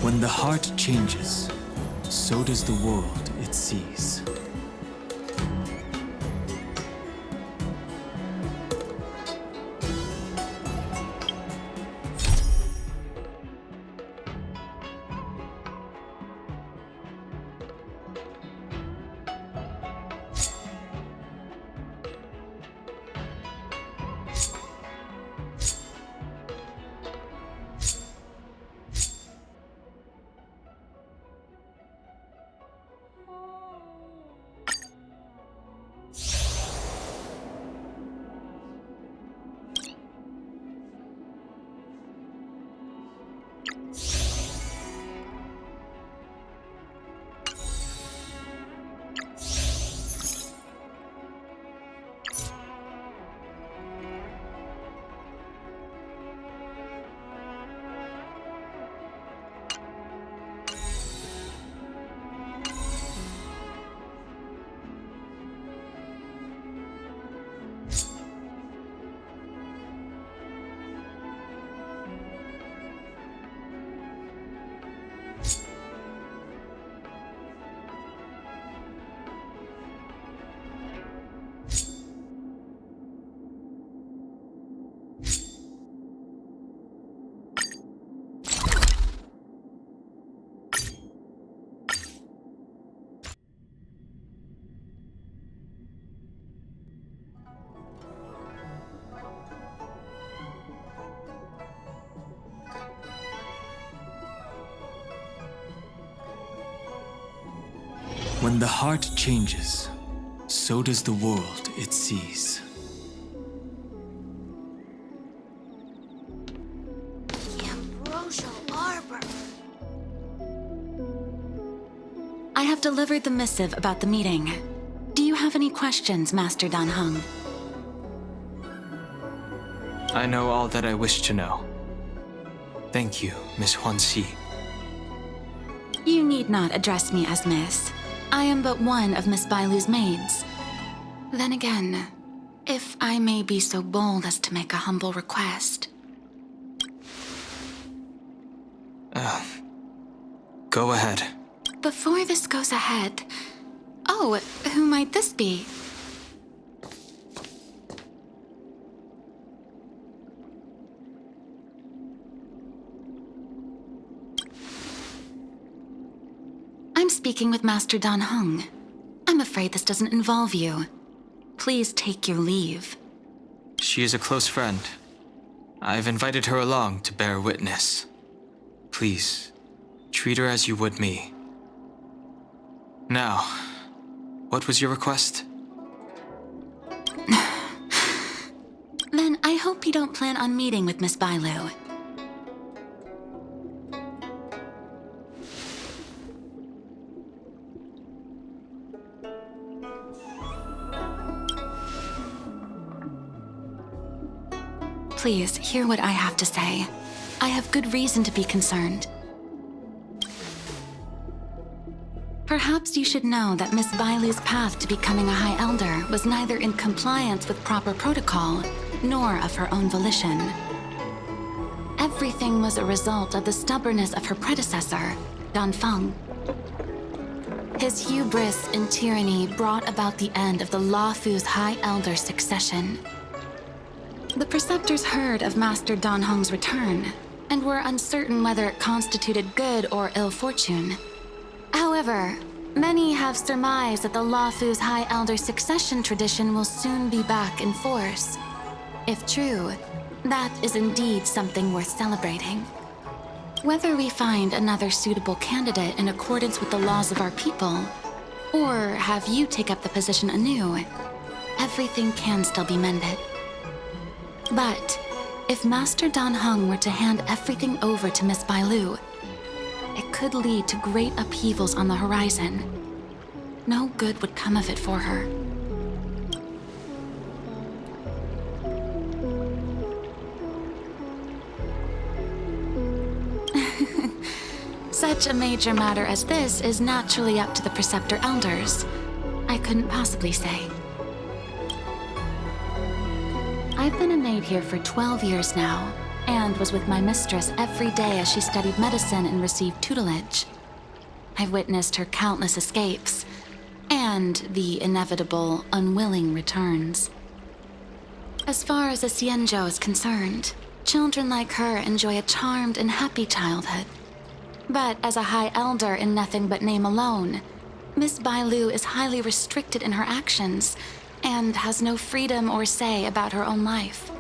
When the heart changes, so does the world it sees. When the heart changes, so does the world it sees. The Ambrosial Arbor. I have delivered the missive about the meeting. Do you have any questions, Master Dan Heng? I know all that I wish to know. Thank you, Miss Huan Xi. You need not address me as Miss. I am but one of Miss Bailu's maids. Then again, if I may be so bold as to make a humble request. Go ahead. Before this goes ahead... Oh, who might this be? I'm speaking with Master Dan Heng. I'm afraid this doesn't involve you. Please take your leave. She is a close friend. I've invited her along to bear witness. Please, treat her as you would me. Now, what was your request? Then I hope you don't plan on meeting with Miss Bailu. Please, hear what I have to say. I have good reason to be concerned. Perhaps you should know that Miss Bailu's path to becoming a High Elder was neither in compliance with proper protocol, nor of her own volition. Everything was a result of the stubbornness of her predecessor, Dan Feng. His hubris and tyranny brought about the end of the Luofu's High Elder succession. The Preceptors heard of Master Dan Heng's return, and were uncertain whether it constituted good or ill fortune. However, many have surmised that the Luofu's High Elder succession tradition will soon be back in force. If true, that is indeed something worth celebrating. Whether we find another suitable candidate in accordance with the laws of our people, or have you take up the position anew, everything can still be mended. But if Master Dan Heng were to hand everything over to Miss Bailu, it could lead to great upheavals on the horizon. No good would come of it for her. Such a major matter as this is naturally up to the Preceptor Elders. I couldn't possibly say. I've been a maid here for 12 years now. and was with my mistress every day as she studied medicine and received tutelage. I've witnessed her countless escapes, and the inevitable, unwilling returns. As far as a Xianzhou is concerned, children like her enjoy a charmed and happy childhood. But as a High Elder in nothing but name alone, Miss Bailu is highly restricted in her actions and has no freedom or say about her own life.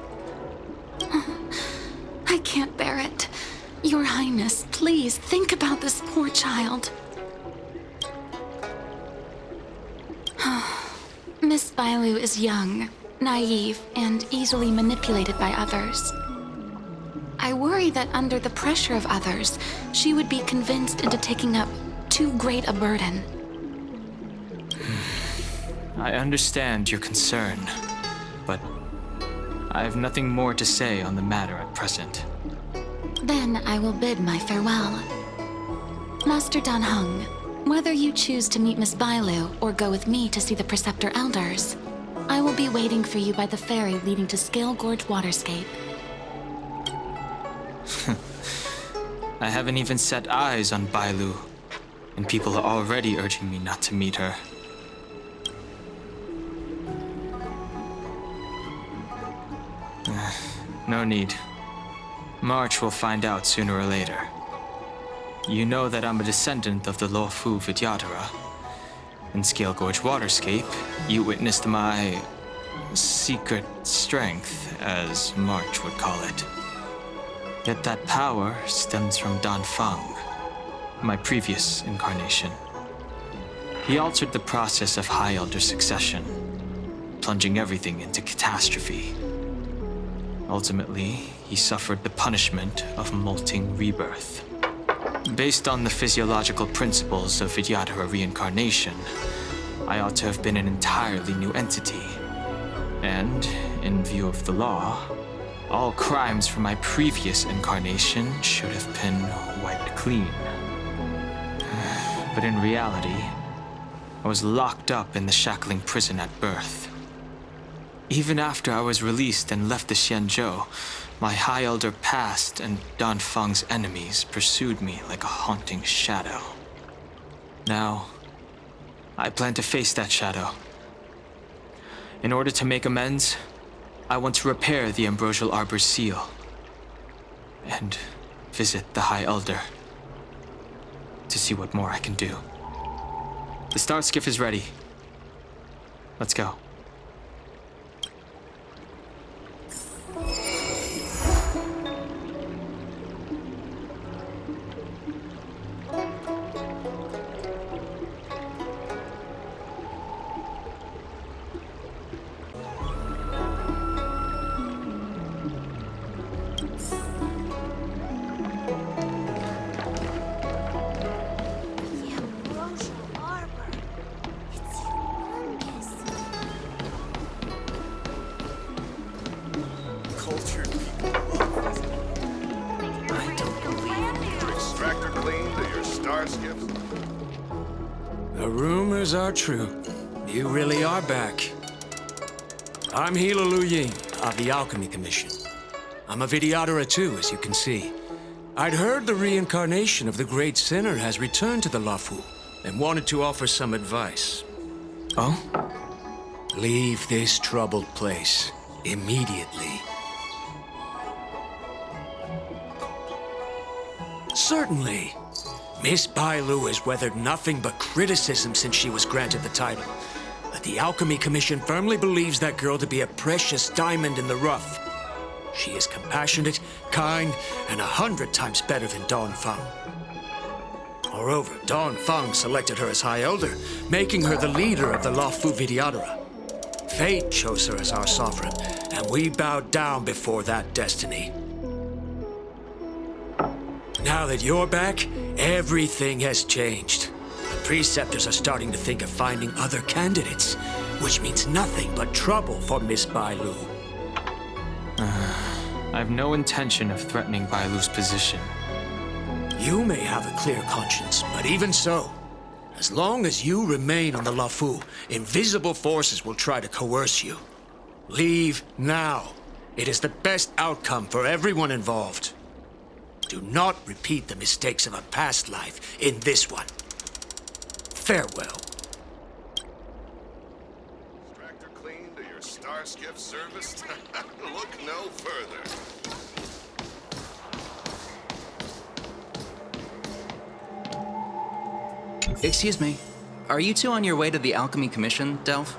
I can't bear it. Your Highness, please think about this poor child. Miss Bailu is young, naive, and easily manipulated by others. I worry that under the pressure of others, she would be convinced into taking up too great a burden. I understand your concern, but I have nothing more to say on the matter at present. Then I will bid my farewell. Master Dan Heng, whether you choose to meet Miss Bailu or go with me to see the Preceptor Elders, I will be waiting for you by the ferry leading to Scale Gorge Waterscape. I haven't even set eyes on Bailu, and people are already urging me not to meet her. No need. March will find out sooner or later. You know that I'm a descendant of the Luofu Vidyadhara. In Scale Gorge Waterscape, you witnessed my secret strength, as March would call it. Yet that power stems from Dan Feng, my previous incarnation. He altered the process of High Elder succession, plunging everything into catastrophe. Ultimately, he suffered the punishment of molting rebirth. Based on the physiological principles of Vidyadhara reincarnation, I ought to have been an entirely new entity. And, in view of the law, all crimes from my previous incarnation should have been wiped clean. But in reality, I was locked up in the shackling prison at birth. Even after I was released and left the Xianzhou, my High Elder past and Dan Feng's enemies pursued me like a haunting shadow. Now, I plan to face that shadow. In order to make amends, I want to repair the Ambrosial Arbor's seal and visit the High Elder to see what more I can do. The star skiff is ready. Let's go. The Ambrosial Arbor. It's humongous. Cultured people love this. I don't believe Your extractor clean to your star skiffs? The rumors are true. You really are back. I'm Hila Lu Ying of the Alchemy Commission. I'm a Vidyadhara too, as you can see. I'd heard the reincarnation of the Great Sinner has returned to the Luofu and wanted to offer some advice. Oh? Leave this troubled place immediately. Certainly. Miss Bailu has weathered nothing but criticism since she was granted the title. But the Alchemy Commission firmly believes that girl to be a precious diamond in the rough. She is compassionate, kind, and 100 times better than Dan Feng. Moreover, Dan Feng selected her as High Elder, making her the leader of the Luofu Vidyadhara. Fate chose her as our sovereign, and we bowed down before that destiny. Now that you're back, everything has changed. The preceptors are starting to think of finding other candidates, which means nothing but trouble for Miss Bailu. I have no intention of threatening Bailu's position. You may have a clear conscience, but even so, as long as you remain on the Luofu, invisible forces will try to coerce you. Leave now, It is the best outcome for everyone involved. Do not repeat the mistakes of a past life in this one. Farewell. Tractor cleaned or your star skiff serviced? Look no further. Excuse me. Are you two on your way to the Alchemy Commission, Delph?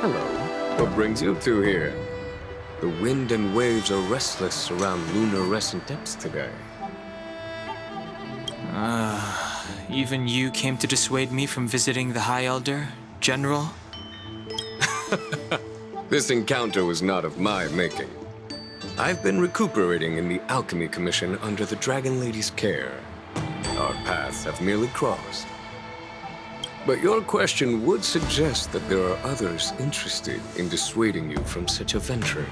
Hello. What brings you two here? The wind and waves are restless around lunar-rescent depths today. Even you came to dissuade me from visiting the High Elder, General? This encounter was not of my making. I've been recuperating in the Alchemy Commission under the Dragon Lady's care. Our paths have merely crossed. But your question would suggest that there are others interested in dissuading you from such a venture.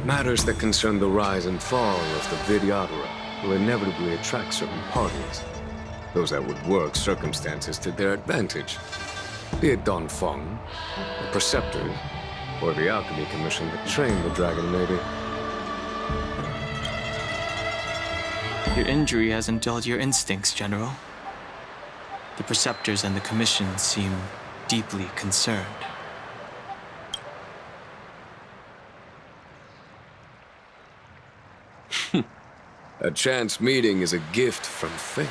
Matters that concern the rise and fall of the Vidyadhara will inevitably attract certain parties. Those that would work circumstances to their advantage. Be it Don Feng, the Preceptors, or the Alchemy Commission that trained the Dragon Lady. Your injury hasn't dulled your instincts, General. The Preceptors and the Commission seem deeply concerned. A chance meeting is a gift from fate.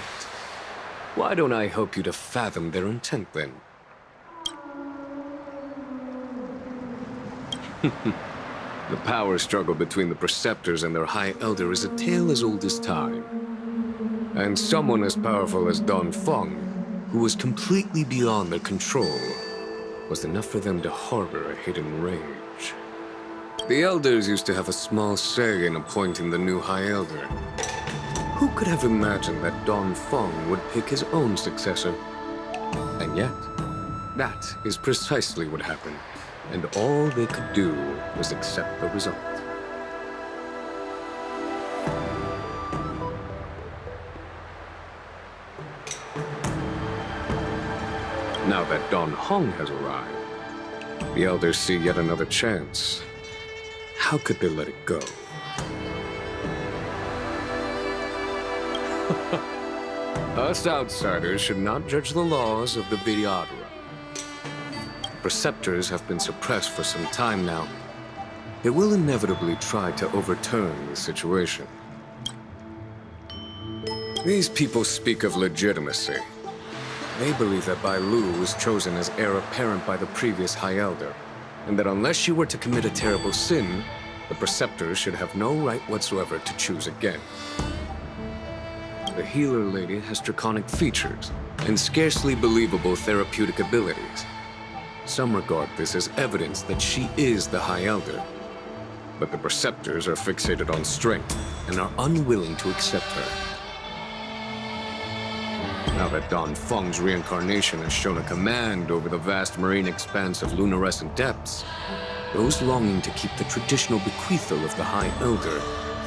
Why don't I help you to fathom their intent, then? The power struggle between the Preceptors and their High Elder is a tale as old as time. And someone as powerful as Don Feng, who was completely beyond their control, was enough for them to harbor a hidden rage. The Elders used to have a small say in appointing the new High Elder. Who could have imagined that Don Feng would pick his own successor? And yet, that is precisely what happened. And all they could do was accept the result. Now that Don Hong has arrived, the Elders see yet another chance. How could they let it go? Us outsiders should not judge the laws of the Vidyadhara. Preceptors have been suppressed for some time now. They will inevitably try to overturn the situation. These people speak of legitimacy. They believe that Bai Lu was chosen as heir apparent by the previous High Elder, and that unless she were to commit a terrible sin, the Preceptors should have no right whatsoever to choose again. The Healer Lady has draconic features and scarcely believable therapeutic abilities. Some regard this as evidence that she is the High Elder. But the Preceptors are fixated on strength and are unwilling to accept her. Now that Don Feng's reincarnation has shown a command over the vast marine expanse of lunar-rescent depths, those longing to keep the traditional bequeathal of the High Elder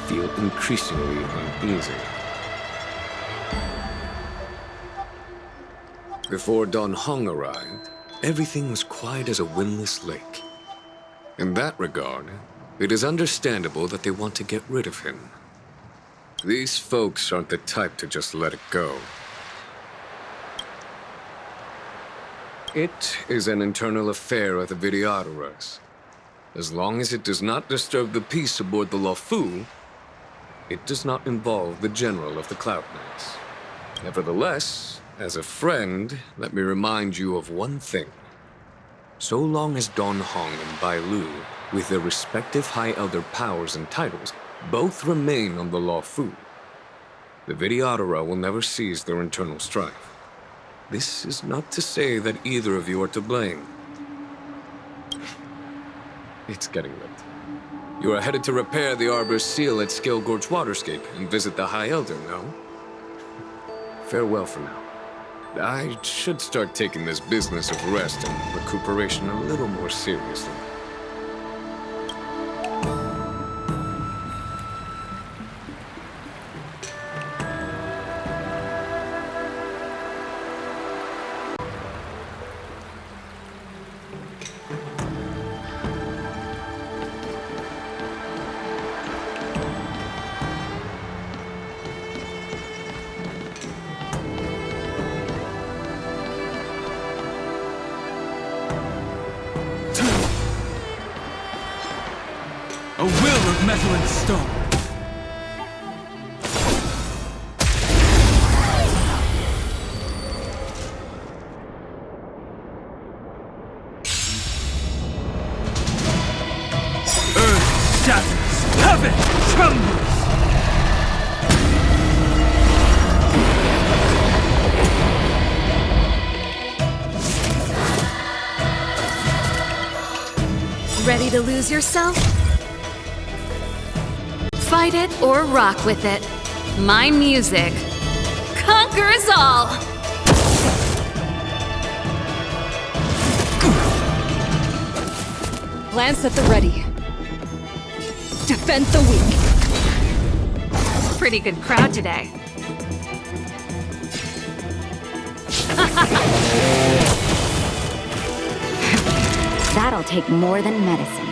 feel increasingly uneasy. Before Don Hong arrived, everything was quiet as a windless lake. In that regard, it is understandable that they want to get rid of him. These folks aren't the type to just let it go. It is an internal affair of the Vidyadharas. As long as it does not disturb the peace aboard the Luofu, it does not involve the General of the Cloud Knights. Nevertheless, as a friend, let me remind you of one thing. So long as Don Hong and Bai Lu, with their respective High Elder powers and titles, both remain on the Law Fu, the Vidyadhara will never cease their internal strife. This is not to say that either of you are to blame. It's getting late. You are headed to repair the Arbor's seal at Scale Gorge Waterscape and visit the High Elder, no? Farewell for now. I should start taking this business of rest and recuperation a little more seriously. A will of metal and stone. Earth shatters, heaven trembles. Ready to lose yourself? Fight it or rock with it. My music conquers all! Lance at the ready. Defend the weak. Pretty good crowd today. That'll take more than medicine.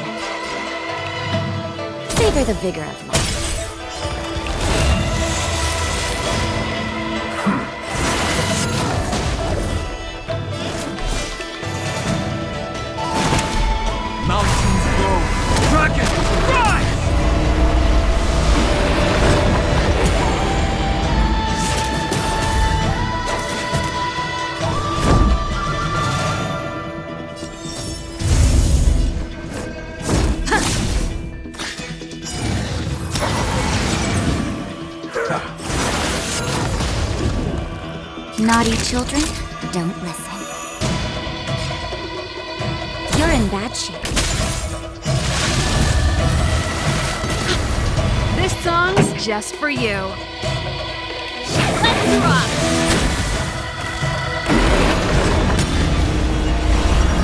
Savor the vigor of life. Mountains grow, dragons rise! Naughty children, don't listen. You're in bad shape. This song's just for you. Let's rock!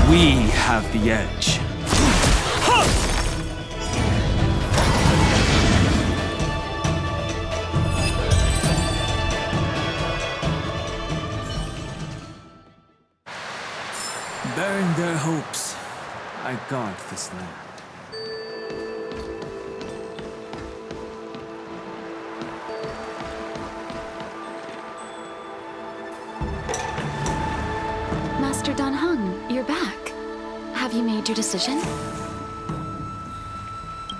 We have the edge. Bearing their hopes, I guard this land. Master Don Hung, you're back. Have you made your decision?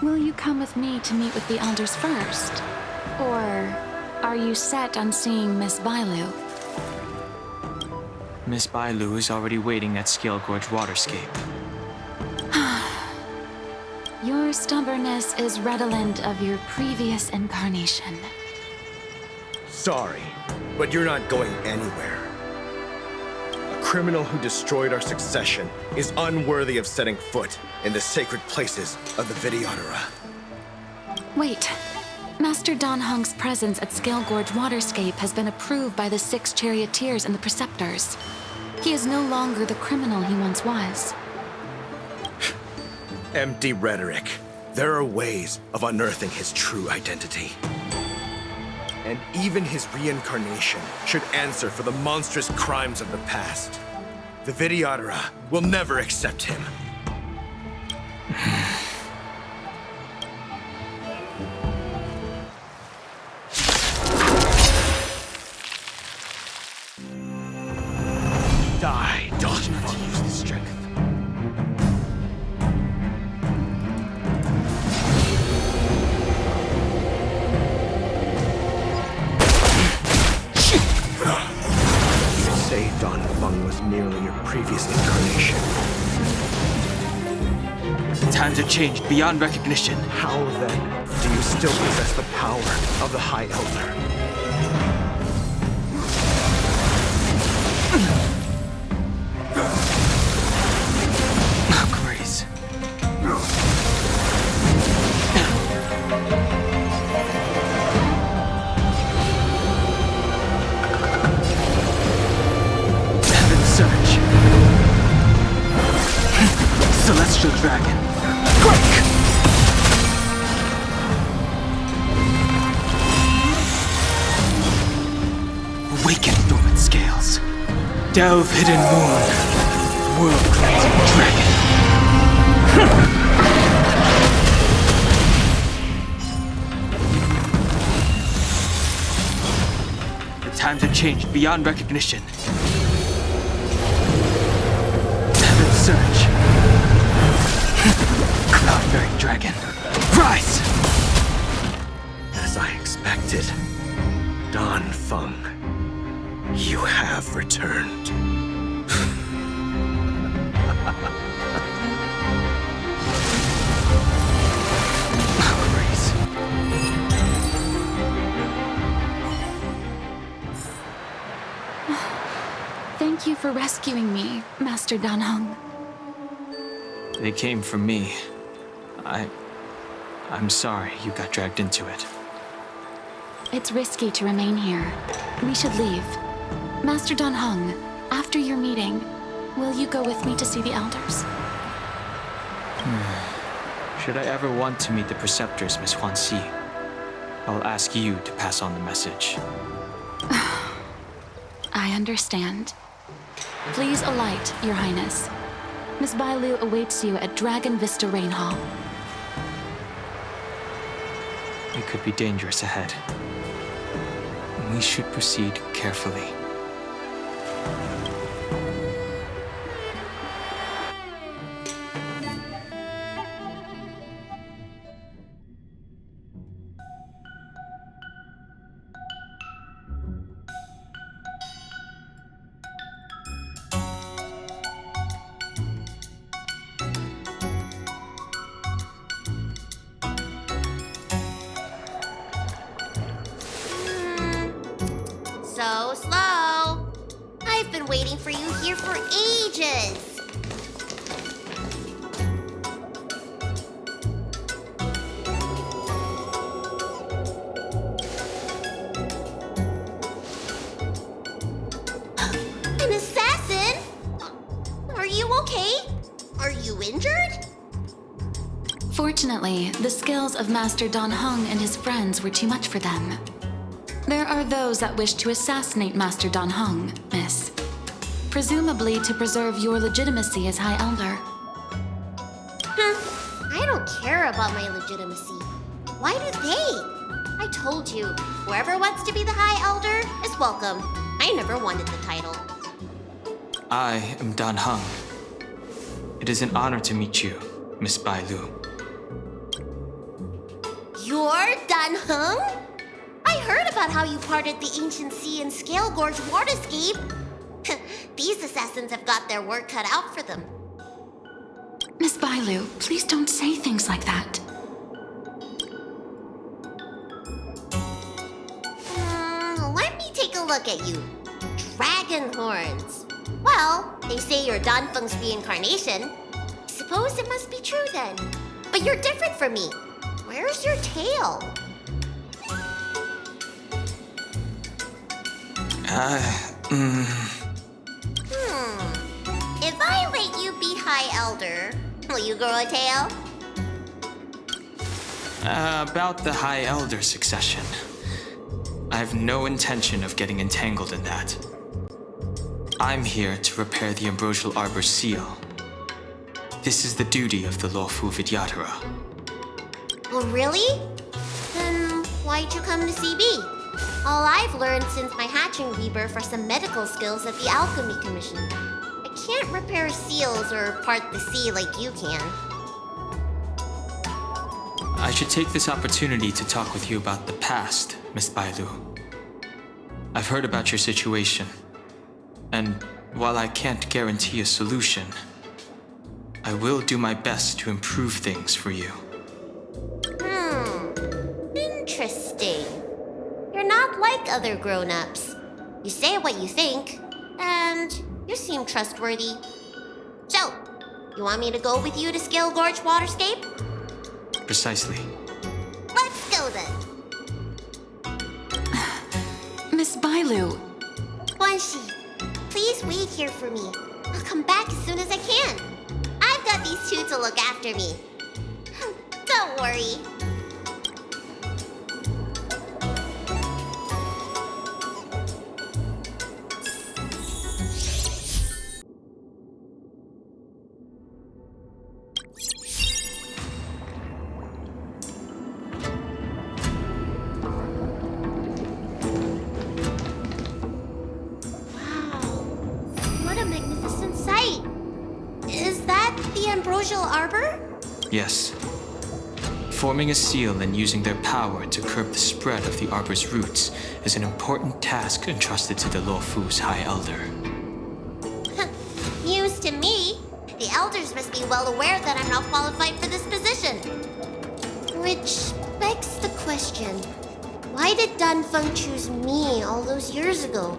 Will you come with me to meet with the elders first? Or are you set on seeing Miss Bailu? Miss Bailu is already waiting at Scale Gorge Waterscape. Your stubbornness is redolent of your previous incarnation. Sorry, but you're not going anywhere. A criminal who destroyed our succession is unworthy of setting foot in the sacred places of the Vidyadhara. Wait. Master Don Hung's presence at Scale Gorge Waterscape has been approved by the 6 charioteers and the preceptors. He is no longer the criminal he once was. Empty rhetoric. There are ways of unearthing his true identity. And even his reincarnation should answer for the monstrous crimes of the past. The Vidyadhara will never accept him. Die, Don. Use the strength. Feng was merely your previous incarnation. The times have changed beyond recognition. How then do you still possess the power of the High Elder? Grace. Heaven's Surge. Celestial Dragon. Quick! Awaken dormant scales. Delve hidden moon. World cleansing dragon. The times have changed beyond recognition. Heaven's Surge. Cloud-bearing dragon. Rise! As I expected, Dan Feng, you have returned. Grace. Thank you for rescuing me, Master Dan Heng. They came for me. I'm sorry you got dragged into it. It's risky to remain here. We should leave. Master Dan Heng, after your meeting, will you go with me to see the elders? Should I ever want to meet the preceptors, Miss Huanxi, I'll ask you to pass on the message. I understand. Please alight, Your Highness. Miss Bailu awaits you at Dragon Vista Rain Hall. It could be dangerous ahead. We should proceed carefully. So slow. I've been waiting for you here for ages. An assassin? Are you okay? Are you injured? Fortunately, the skills of Master Dan Heng and his friends were too much for them. There are those that wish to assassinate Master Dan Heng, Miss. Presumably to preserve your legitimacy as High Elder. I don't care about my legitimacy. Why do they? I told you, whoever wants to be the High Elder is welcome. I never wanted the title. I am Dan Heng. It is an honor to meet you, Miss Bailu. You're Dan Heng? I heard about how you parted the ancient sea and Scale Gorge waterscape. These assassins have got their work cut out for them. Miss Bailu, please don't say things like that. Let me take a look at you. Dragon horns. Well, they say you're Dan Feng's reincarnation. I suppose it must be true then. But you're different from me. Where's your tail? If I let you be High Elder, will you grow a tail? About the High Elder succession. I have no intention of getting entangled in that. I'm here to repair the Ambrosial Arbor's seal. This is the duty of the Lawfu Vidyadhara. Oh, really? Then why'd you come to CB? All I've learned since my hatching rebirth are some medical skills at the Alchemy Commission. I can't repair seals or part the sea like you can. I should take this opportunity to talk with you about the past, Miss Bailu. I've heard about your situation, and While I can't guarantee a solution, I will do my best to improve things for you. Interesting. You're not like other grown-ups. You say what you think, and you seem trustworthy. So, you want me to go with you to Scale Gorge Waterscape? Precisely. Let's go then. Miss Bailu, Guanxi, please wait here for me. I'll come back as soon as I can. I've got these two to look after me. Don't worry. What a magnificent sight! Is that the Ambrosial Arbor? Yes. Forming a seal and using their power to curb the spread of the arbor's roots is an important task entrusted to the Luofu's High Elder. News to me. The elders must be well aware that I'm not qualified for this position. Which begs the question, why did Danfeng choose me all those years ago?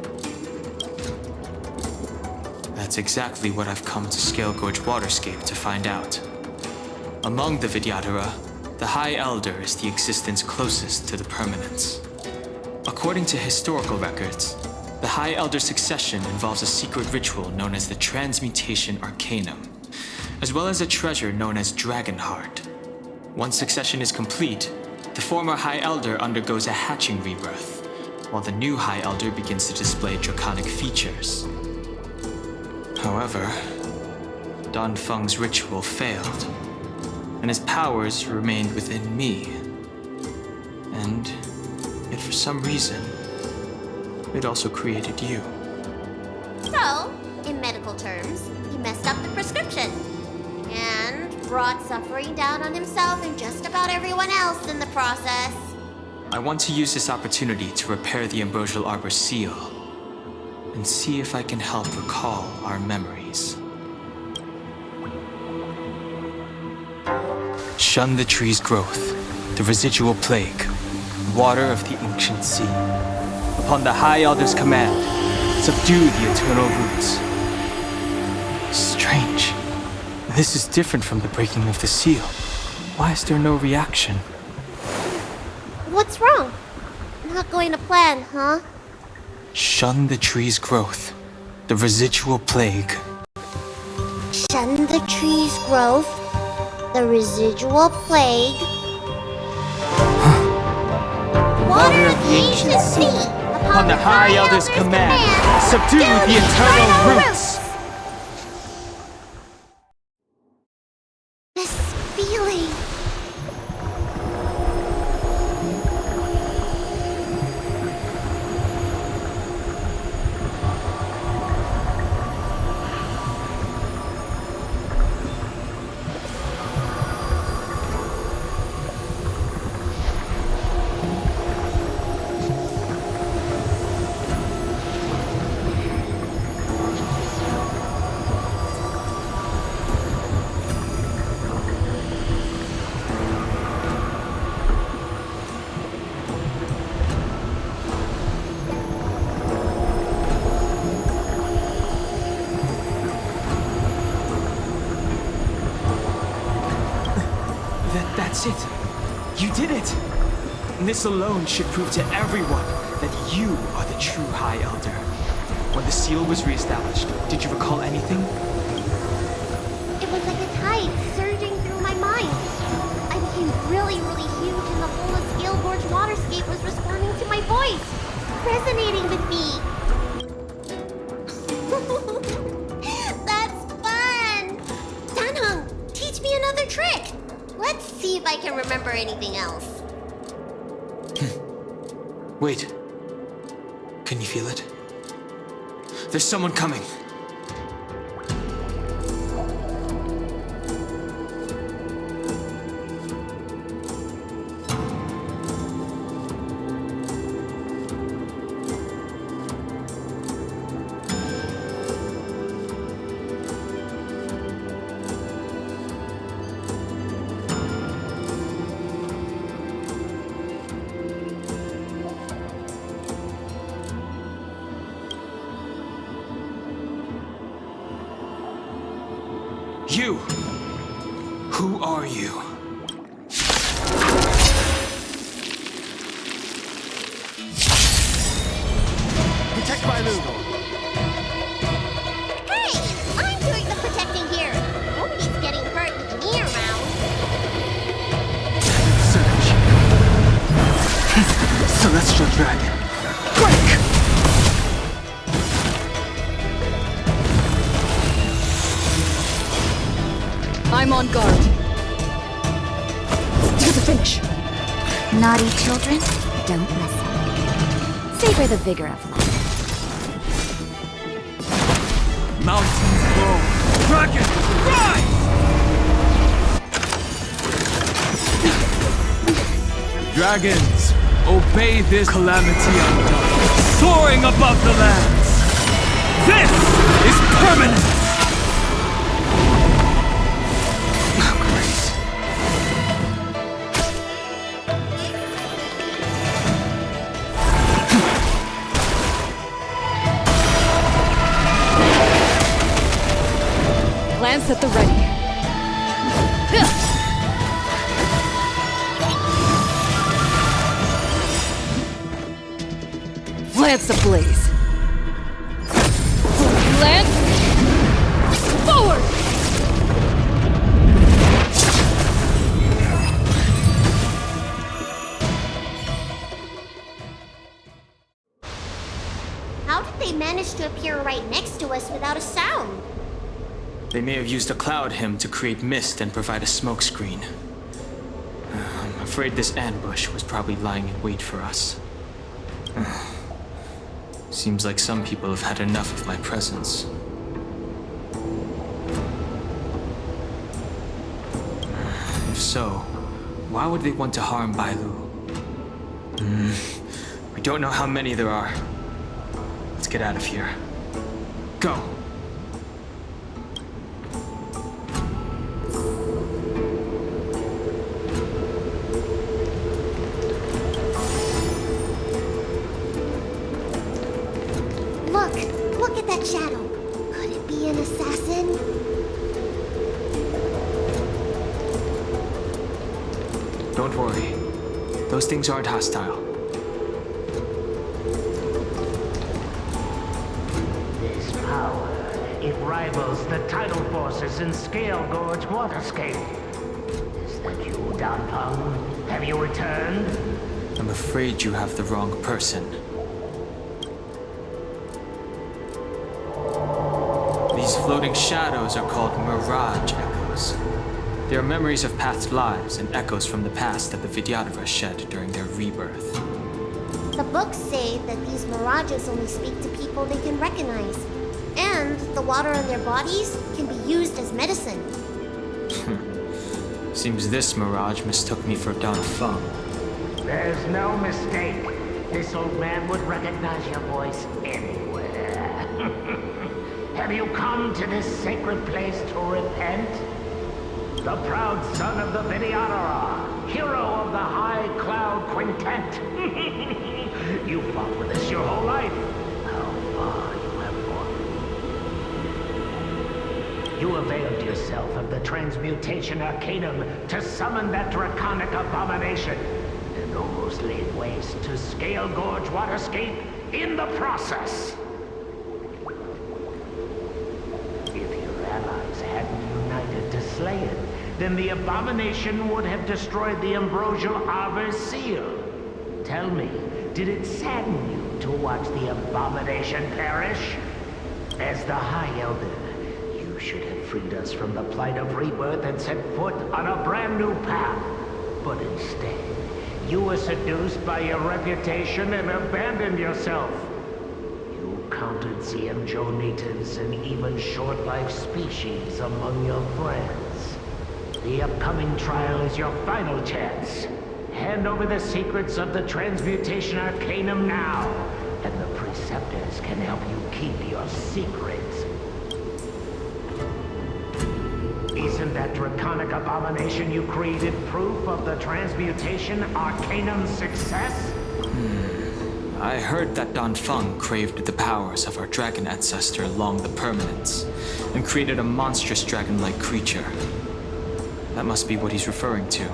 That's exactly what I've come to Scale Gorge Waterscape to find out. Among the Vidyadhara, the High Elder is the existence closest to the permanence. According to historical records, the High Elder succession involves a secret ritual known as the Transmutation Arcanum, as well as a treasure known as Dragon Heart. Once succession is complete, the former High Elder undergoes a hatching rebirth, while the new High Elder begins to display draconic features. However, Danfeng's ritual failed, and his powers remained within me. And yet for some reason, it also created you. So, in medical terms, he messed up the prescription. And brought suffering down on himself and just about everyone else in the process. I want to use this opportunity to repair the Ambrosial Arbor seal, and see if I can help recall our memories. Shun the tree's growth, the residual plague, water of the ancient sea. Upon the High Elder's command, subdue the eternal roots. Strange. This is different from the breaking of the seal. Why is there no reaction? What's wrong? Not going to plan, huh? Shun the tree's growth, the residual plague. Shun the tree's growth, the residual plague. Water of the ancient sea. Upon the High Elder's command, subdue the eternal roots. This feeling. That's it. You did it. This alone should prove to everyone that you are the true High Elder. When the seal was reestablished, did you recall anything? It was like a tide surging through my mind. I became really, really huge and the whole of Scale Gorge Waterscape was responding to my voice, resonating with me. That's fun! Danheng, teach me another trick. Let's see if I can remember anything else. Wait. Can you feel it? There's someone coming. You! Who are you? Protect Bailu! Hey! I'm doing the protecting here! Nobody's getting hurt with me around. Celestial Dragon. Break! I'm on guard. To the finish. Naughty children, don't listen. Savor the vigor of life. Mountains grow. Dragon, rise! Dragons, obey this calamity undone, soaring above the lands. This is permanence! Lance at the ready. Lance ablaze. Lance forward! How did they manage to appear right next to us without a sound? They may have used a cloud hymn to create mist and provide a smokescreen. I'm afraid this ambush was probably lying in wait for us. Seems like some people have had enough of my presence. If so, why would they want to harm Bailu? We don't know how many there are. Let's get out of here. Go! Look at that shadow. Could it be an assassin? Don't worry. Those things aren't hostile. This power, it rivals the tidal forces in Scale Gorge Waterscape. Is that you, Danfeng? Have you returned? I'm afraid you have the wrong person. These floating shadows are called mirage echoes. They are memories of past lives and echoes from the past that the Vidyadhara shed during their rebirth. The books say that these mirages only speak to people they can recognize. And the water in their bodies can be used as medicine. Seems this mirage mistook me for Danfeng. There's no mistake. This old man would recognize your voice anywhere. Have you come to this sacred place to repent? The proud son of the Vidyadhara, hero of the High Cloud Quintet. You fought with us your whole life. How far you have gone. You availed yourself of the Transmutation Arcanum to summon that draconic abomination, and almost laid waste to Scale Gorge Waterscape in the process. Allies hadn't united to slay it, then the abomination would have destroyed the ambrosial arbor's seal. Tell me, did it sadden you to watch the abomination perish? As the High Elder, you should have freed us from the plight of rebirth and set foot on a brand new path. But instead, you were seduced by your reputation and abandoned yourself. Counted CMJO natives and even short-life species among your friends. The upcoming trial is your final chance. Hand over the secrets of the Transmutation Arcanum now, and the Preceptors can help you keep your secrets. Isn't that draconic abomination you created proof of the Transmutation Arcanum's success? I heard that Don Feng craved the powers of our dragon ancestor along the permanence, and created a monstrous dragon-like creature. That must be what he's referring to.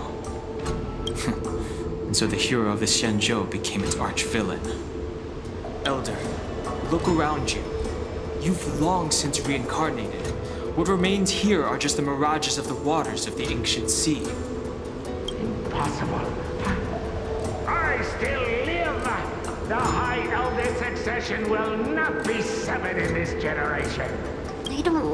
And so the hero of the Xianzhou became its arch-villain. Elder, look around you. You've long since reincarnated. What remains here are just the mirages of the waters of the ancient sea. Impossible. I still live! The High Elder succession will not be severed in this generation. I don't